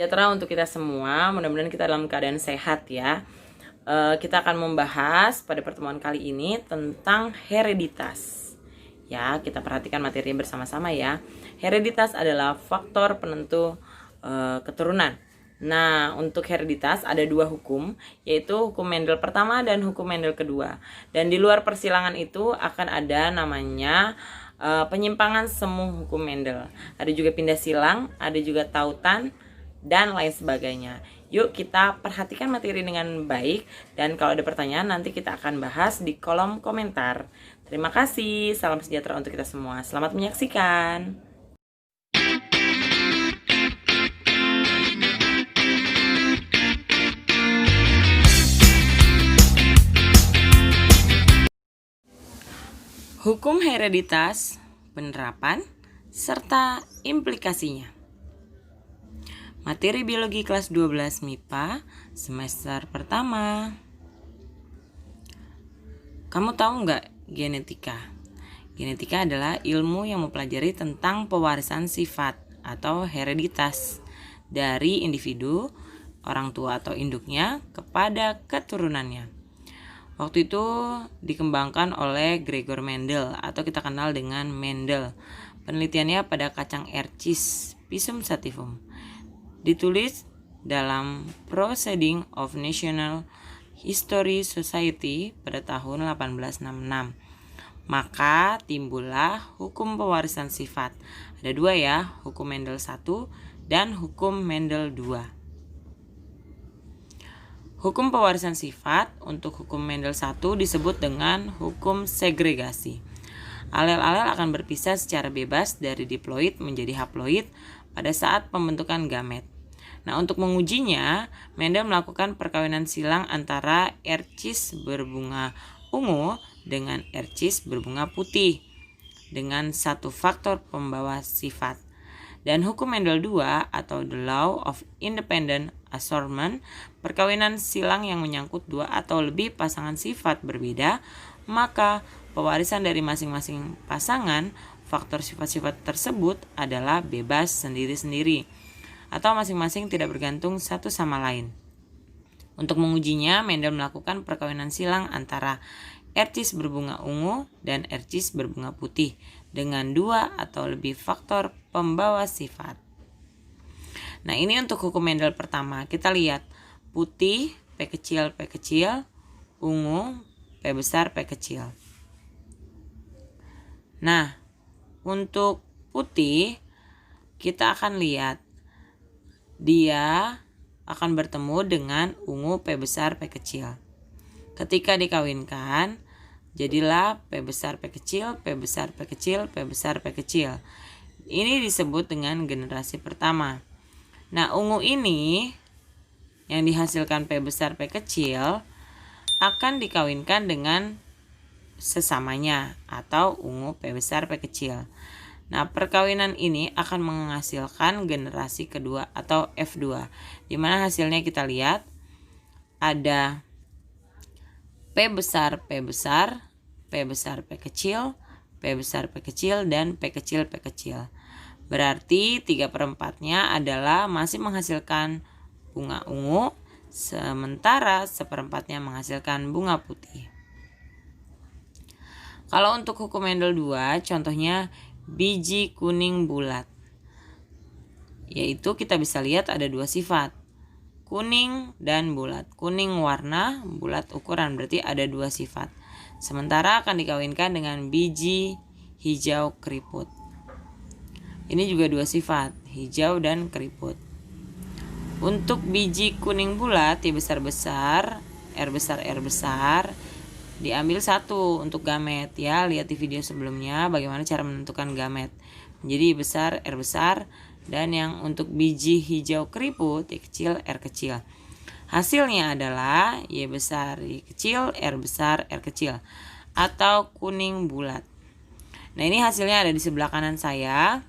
Sejahtera untuk kita semua, mudah-mudahan kita dalam keadaan sehat ya. Kita akan membahas pada pertemuan kali ini tentang hereditas. Ya, kita perhatikan materi bersama-sama ya. Hereditas adalah faktor penentu keturunan. Nah, untuk hereditas ada dua hukum, yaitu hukum Mendel pertama dan hukum Mendel kedua. Dan di luar persilangan itu akan ada namanya penyimpangan semu hukum Mendel. Ada juga pindah silang, ada juga tautan, dan lain sebagainya. Yuk kita perhatikan materi dengan baik, dan kalau ada pertanyaan nanti kita akan bahas di kolom komentar. Terima kasih, salam sejahtera untuk kita semua. Selamat menyaksikan. Hukum hereditas, penerapan, serta implikasinya. Materi biologi kelas 12 MIPA semester pertama. Kamu tahu nggak genetika? Genetika adalah ilmu yang mempelajari tentang pewarisan sifat atau hereditas dari individu, orang tua atau induknya kepada keturunannya. Waktu itu dikembangkan oleh Gregor Mendel atau kita kenal dengan Mendel. Penelitiannya pada kacang Ercis Pisum sativum. Ditulis dalam Proceedings of National History Society pada tahun 1866. Maka timbullah hukum pewarisan sifat. Ada dua ya, hukum Mendel 1 dan hukum Mendel 2. Hukum pewarisan sifat untuk hukum Mendel 1 disebut dengan hukum segregasi. Alel-alel akan berpisah secara bebas dari diploid menjadi haploid pada saat pembentukan gamet. Nah, untuk mengujinya, Mendel melakukan perkawinan silang antara Ercis berbunga ungu dengan Ercis berbunga putih dengan satu faktor pembawa sifat. Dan hukum Mendel 2 atau the law of independent assortment, perkawinan silang yang menyangkut dua atau lebih pasangan sifat berbeda, maka pewarisan dari masing-masing pasangan faktor sifat-sifat tersebut adalah bebas sendiri-sendiri atau masing-masing tidak bergantung satu sama lain. Untuk mengujinya, Mendel melakukan perkawinan silang antara Ercis berbunga ungu dan Ercis berbunga putih dengan dua atau lebih faktor pembawa sifat. Nah, ini untuk hukum Mendel pertama. Kita lihat putih P kecil, ungu P besar, P kecil. Nah, untuk putih kita akan lihat dia akan bertemu dengan ungu P besar P kecil. Ketika dikawinkan, jadilah P besar P kecil, P besar P kecil, P besar P kecil. Ini disebut dengan generasi pertama. Nah, ungu ini yang dihasilkan P besar P kecil akan dikawinkan dengan sesamanya atau ungu P besar P kecil. Nah, perkawinan ini akan menghasilkan generasi kedua atau F2, di mana hasilnya kita lihat ada P besar, P besar, P besar, P kecil, P besar, P kecil, dan P kecil, P kecil. Berarti 3/4-nya adalah masih menghasilkan bunga ungu, sementara 1/4-nya menghasilkan bunga putih. Kalau untuk hukum Mendel 2, contohnya biji kuning bulat, yaitu kita bisa lihat ada dua sifat, kuning dan bulat. Kuning warna, bulat ukuran, berarti ada dua sifat. Sementara akan dikawinkan dengan biji hijau keriput. Ini juga dua sifat, hijau dan keriput. Untuk biji kuning bulat, Y besar-besar, R besar, diambil satu untuk gamet ya. Lihat di video sebelumnya bagaimana cara menentukan gamet. Jadi besar, R besar, dan yang untuk biji hijau keriput, Y kecil, R kecil. Hasilnya adalah Y besar, Y kecil, R besar, R kecil, atau kuning bulat. Nah, ini hasilnya ada di sebelah kanan saya.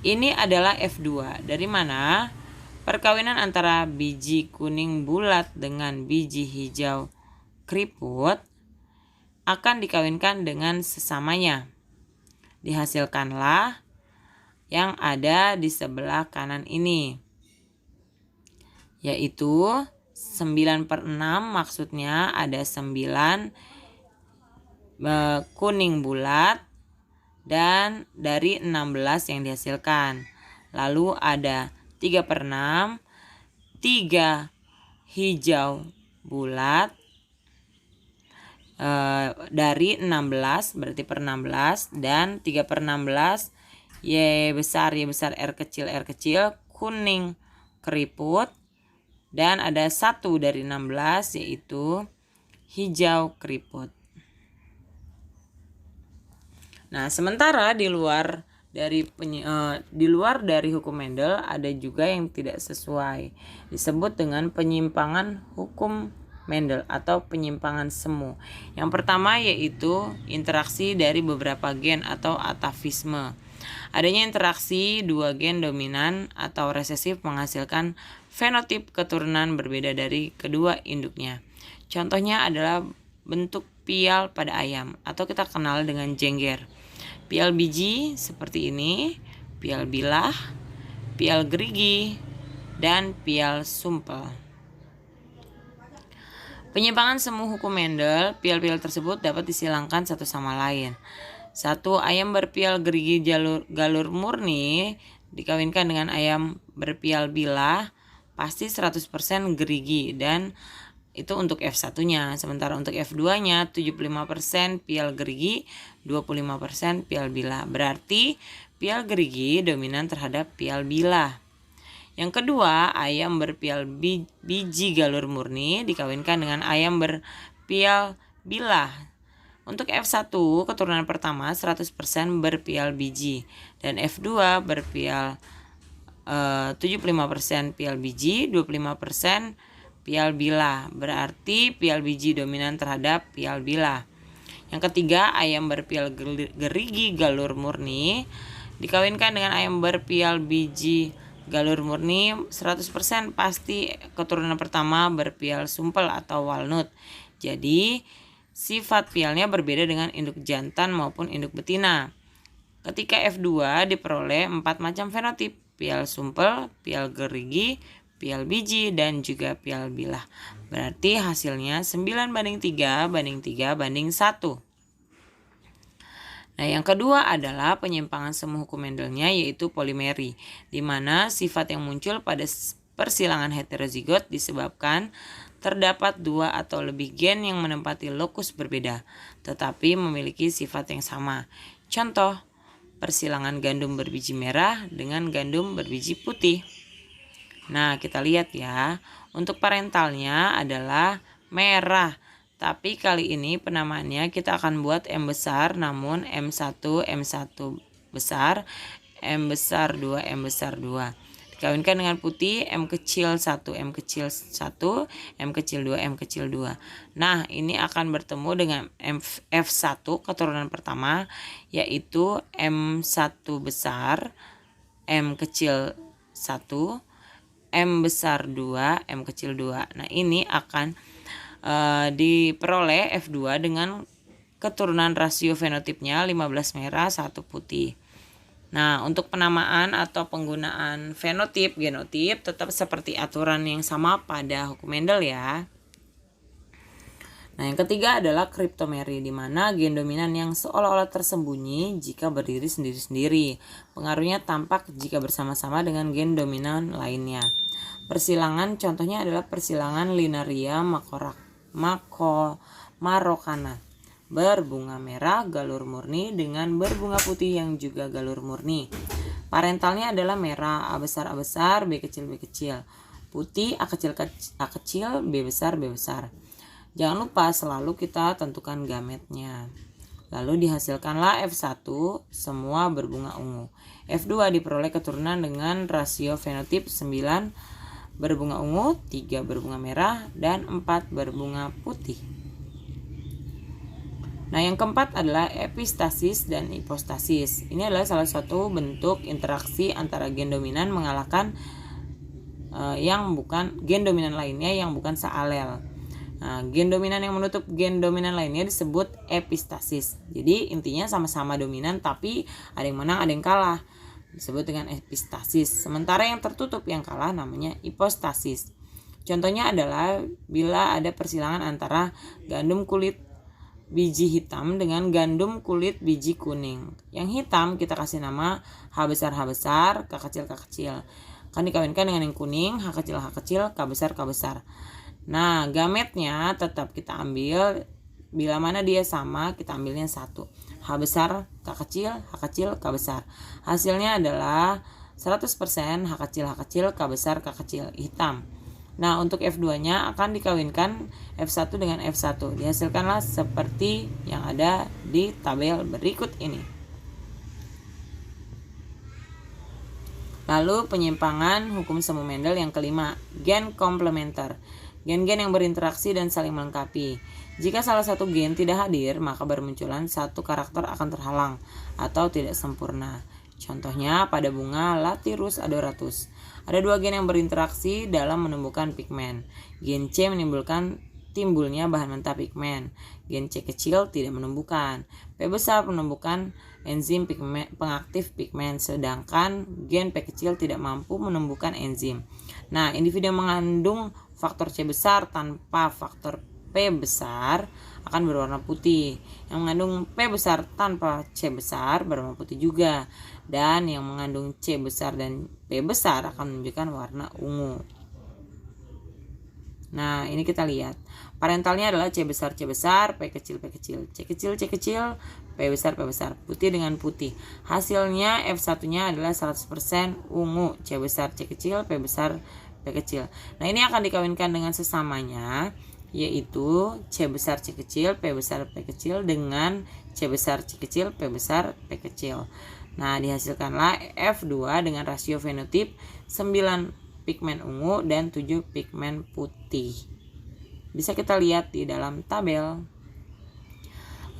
Ini adalah F2. Dari mana? Perkawinan antara biji kuning bulat dengan biji hijau keriput akan dikawinkan dengan sesamanya. Dihasilkanlah yang ada di sebelah kanan ini, yaitu 9/6, maksudnya ada 9 kuning bulat dan dari 16 yang dihasilkan. Lalu ada 3/6, 3 hijau bulat dari 16, berarti per 16, dan 3/16 Y besar R kecil kuning keriput, dan ada 1 dari 16 yaitu hijau keriput. Nah, sementara di luar dari hukum Mendel ada juga yang tidak sesuai, disebut dengan penyimpangan hukum Mendel atau penyimpangan semu. Yang pertama yaitu interaksi dari beberapa gen atau atavisme. Adanya interaksi dua gen dominan atau resesif menghasilkan fenotip keturunan berbeda dari kedua induknya. Contohnya adalah bentuk pial pada ayam atau kita kenal dengan jengger. Pial biji seperti ini, pial bilah, pial gerigi, dan pial sumpel. Penyimpangan semu hukum Mendel, pial-pial tersebut dapat disilangkan satu sama lain. 1. Ayam berpial gerigi galur murni dikawinkan dengan ayam berpial bilah pasti 100% gerigi, dan itu untuk F1-nya. Sementara untuk F2-nya 75% pial gerigi, 25% pial bilah. Berarti pial gerigi dominan terhadap pial bilah. Yang kedua, ayam berpial biji galur murni dikawinkan dengan ayam berpial bilah. Untuk F1, keturunan pertama 100% berpial biji, dan F2 berpial 75% pial biji, 25% pial bilah. Berarti pial biji dominan terhadap pial bilah. Yang ketiga, ayam berpial gerigi galur murni dikawinkan dengan ayam berpial biji galur murni 100% pasti keturunan pertama berpial sumpel atau walnut. Jadi sifat pialnya berbeda dengan induk jantan maupun induk betina. Ketika F2 diperoleh 4 macam fenotip: pial sumpel, pial gerigi, pial biji, dan juga pial bilah. Berarti hasilnya 9:3:3:1. Nah, yang kedua adalah penyimpangan semu hukum Mendelnya, yaitu polimeri, di mana sifat yang muncul pada persilangan heterozigot disebabkan terdapat 2 atau lebih gen yang menempati lokus berbeda, tetapi memiliki sifat yang sama. Contoh, persilangan gandum berbiji merah dengan gandum berbiji putih. Nah, kita lihat ya, untuk parentalnya adalah merah. Tapi kali ini penamaannya kita akan buat M besar, namun M1 besar, M besar 2, M besar 2. Dikawinkan dengan putih, M kecil 1, M kecil 1, M kecil 2, M kecil 2. Nah, ini akan bertemu dengan F1 keturunan pertama, yaitu M1 besar, M kecil 1, M besar 2, M kecil 2. Nah, ini akan diperoleh F2 dengan keturunan rasio fenotipnya 15 merah 1 putih. Nah, untuk penamaan atau penggunaan fenotip, genotip tetap seperti aturan yang sama pada hukum Mendel ya. Nah, yang ketiga adalah kriptomeri, di mana gen dominan yang seolah-olah tersembunyi jika berdiri sendiri-sendiri. Pengaruhnya tampak jika bersama-sama dengan gen dominan lainnya. Persilangan contohnya adalah persilangan Linaria marokana, berbunga merah galur murni dengan berbunga putih yang juga galur murni. Parentalnya adalah merah, A besar, B kecil, putih, A kecil, B besar. Jangan lupa selalu kita tentukan gametnya. Lalu dihasilkanlah F1 semua berbunga ungu. F2 diperoleh keturunan dengan rasio fenotip 9 berbunga ungu, 3 berbunga merah, dan 4 berbunga putih. Nah, yang keempat adalah epistasis dan hipostasis. Ini adalah salah satu bentuk interaksi antara gen dominan mengalahkan yang bukan gen dominan lainnya yang bukan sealel. Nah, gen dominan yang menutup gen dominan lainnya disebut epistasis. Jadi intinya sama-sama dominan tapi ada yang menang, ada yang kalah. disebut dengan epistasis. Sementara yang tertutup yang kalah namanya hipostasis. Contohnya adalah bila ada persilangan antara gandum kulit biji hitam dengan gandum kulit biji kuning. Yang hitam kita kasih nama H besar, K kecil, K kecil. Akan dikawinkan dengan yang kuning, H kecil, K besar, K besar. Nah, gametnya tetap kita ambil, bila mana dia sama kita ambilnya satu. H besar, K kecil, K besar. Hasilnya adalah 100% H kecil, K besar, K kecil, hitam. Nah, untuk F2-nya akan dikawinkan F1 dengan F1. Dihasilkanlah seperti yang ada di tabel berikut ini. Lalu penyimpangan hukum semu Mendel yang kelima, gen komplementer. Gen-gen yang berinteraksi dan saling melengkapi. Jika salah satu gen tidak hadir, maka bermunculan satu karakter akan terhalang atau tidak sempurna. Contohnya pada bunga Lathyrus adoratus. Ada dua gen yang berinteraksi dalam menumbuhkan pigmen. Gen C menimbulkan timbulnya bahan mentah pigmen. Gen C kecil tidak menumbuhkan. P besar menumbuhkan enzim pigmen, pengaktif pigmen, sedangkan gen P kecil tidak mampu menumbuhkan enzim. Nah, individu yang mengandung faktor C besar tanpa faktor P besar akan berwarna putih. Yang mengandung P besar tanpa C besar berwarna putih juga. Dan yang mengandung C besar dan P besar akan menunjukkan warna ungu. Nah, ini kita lihat. Parentalnya adalah C besar, P kecil, C kecil, P besar, putih dengan putih. Hasilnya F1-nya adalah 100% ungu, C besar, C kecil, P besar, P kecil. Nah, ini akan dikawinkan dengan sesamanya, yaitu C besar, C kecil, P besar, P kecil dengan C besar, C kecil, P besar, P kecil. Nah, dihasilkanlah F2 dengan rasio fenotip 9 pigmen ungu dan 7 pigmen putih. Bisa kita lihat di dalam tabel.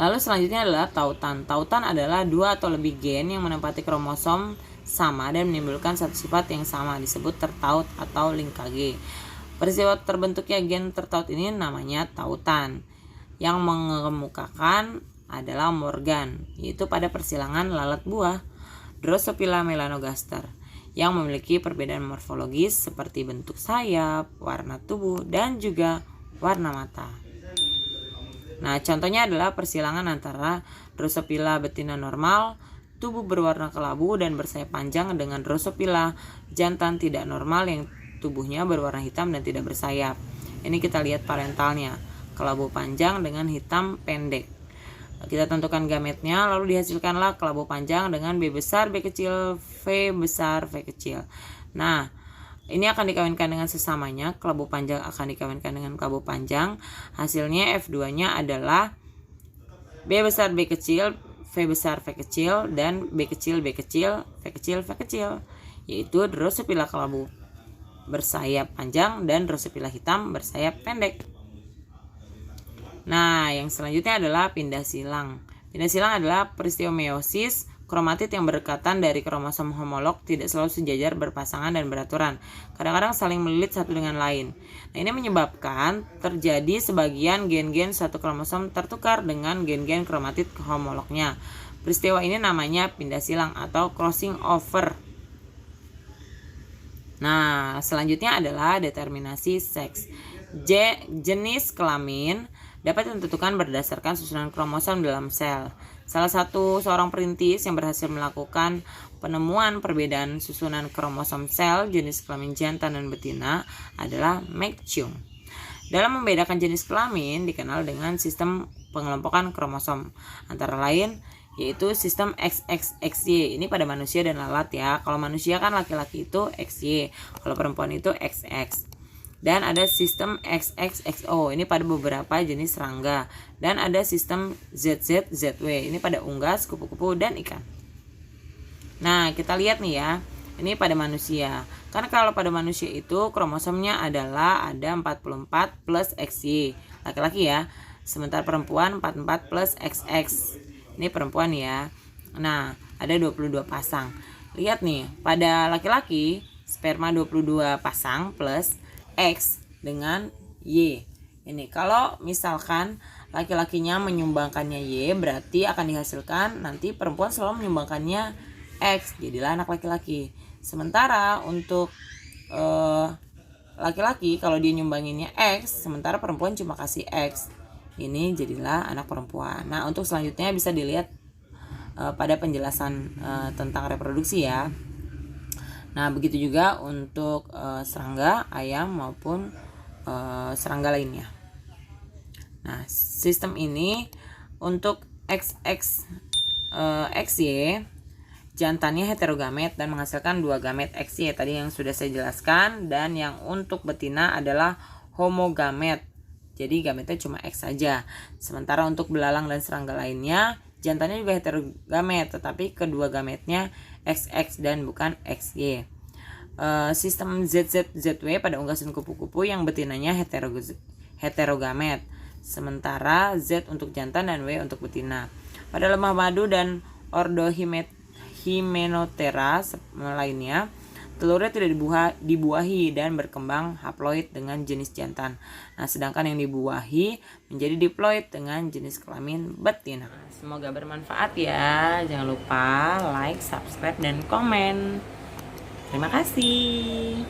Lalu selanjutnya adalah tautan. Tautan adalah dua atau lebih gen yang menempati kromosom sama dan menimbulkan satu sifat yang sama, disebut tertaut atau linkage. Peristiwa terbentuknya gen tertaut ini namanya tautan. Yang mengemukakan adalah Morgan, yaitu pada persilangan lalat buah Drosophila melanogaster yang memiliki perbedaan morfologis seperti bentuk sayap, warna tubuh, dan juga warna mata. Nah, contohnya adalah persilangan antara Drosophila betina normal, tubuh berwarna kelabu dan bersayap panjang, dengan Drosophila jantan tidak normal yang tubuhnya berwarna hitam dan tidak bersayap. Ini kita lihat parentalnya, kelabu panjang dengan hitam pendek. Kita tentukan gametnya, lalu dihasilkanlah kelabu panjang dengan B besar, B kecil, V besar, V kecil. Nah, ini akan dikawinkan dengan sesamanya, kelabu panjang akan dikawinkan dengan kelabu panjang. Hasilnya F2-nya adalah B besar, B kecil, V besar, V kecil, dan B kecil, V kecil, V kecil, yaitu Drosophila kelabu bersayap panjang dan Drosophila hitam bersayap pendek. Nah, yang selanjutnya adalah pindah silang. Pindah silang adalah peristiwa meiosis kromatid yang berdekatan dari kromosom homolog tidak selalu sejajar, berpasangan, dan beraturan. Kadang-kadang saling melilit satu dengan lain. Nah, ini menyebabkan terjadi sebagian gen-gen satu kromosom tertukar dengan gen-gen kromatid homolognya. Peristiwa ini namanya pindah silang atau crossing over. Nah, selanjutnya adalah determinasi seks. Jenis kelamin dapat ditentukan berdasarkan susunan kromosom dalam sel. Salah satu seorang perintis yang berhasil melakukan penemuan perbedaan susunan kromosom sel jenis kelamin jantan dan betina adalah McCune. Dalam membedakan jenis kelamin dikenal dengan sistem pengelompokan kromosom, antara lain yaitu sistem XXXY. Ini pada manusia dan lalat ya. Kalau manusia kan laki-laki itu XY, kalau perempuan itu XX. Dan ada sistem XXXO, ini pada beberapa jenis serangga. Dan ada sistem ZZZW, ini pada unggas, kupu-kupu, dan ikan. Nah, kita lihat nih ya, ini pada manusia. Karena kalau pada manusia itu kromosomnya adalah ada 44 plus XY, laki-laki ya. Sementara perempuan 44 plus XX, ini perempuan ya. Nah, ada 22 pasang. Lihat nih, pada laki-laki sperma 22 pasang plus X dengan Y. Ini kalau misalkan laki-lakinya menyumbangkannya Y, berarti akan dihasilkan nanti perempuan selalu menyumbangkannya X, jadilah anak laki-laki. Sementara untuk laki-laki kalau dia nyumbanginnya X, sementara perempuan cuma kasih X, ini jadilah anak perempuan. Nah, untuk selanjutnya bisa dilihat pada penjelasan tentang reproduksi ya. Nah, begitu juga untuk serangga, ayam maupun serangga lainnya. Nah, sistem ini untuk XX XY, jantannya heterogamet dan menghasilkan 2 gamet XY tadi yang sudah saya jelaskan, dan yang untuk betina adalah homogamet. Jadi gametnya cuma X saja. Sementara untuk belalang dan serangga lainnya, jantannya juga heterogamet tetapi kedua gametnya XX dan bukan XY. Sistem ZZ-ZW pada unggasan kupu-kupu yang betinanya heterogamet, sementara Z untuk jantan dan W untuk betina. Pada lemah madu dan ordo Hymenoptera lainnya, telurnya tidak dibuahi dan berkembang haploid dengan jenis jantan. Nah, sedangkan yang dibuahi menjadi diploid dengan jenis kelamin betina. Semoga bermanfaat ya. Jangan lupa like, subscribe, dan komen. Terima kasih.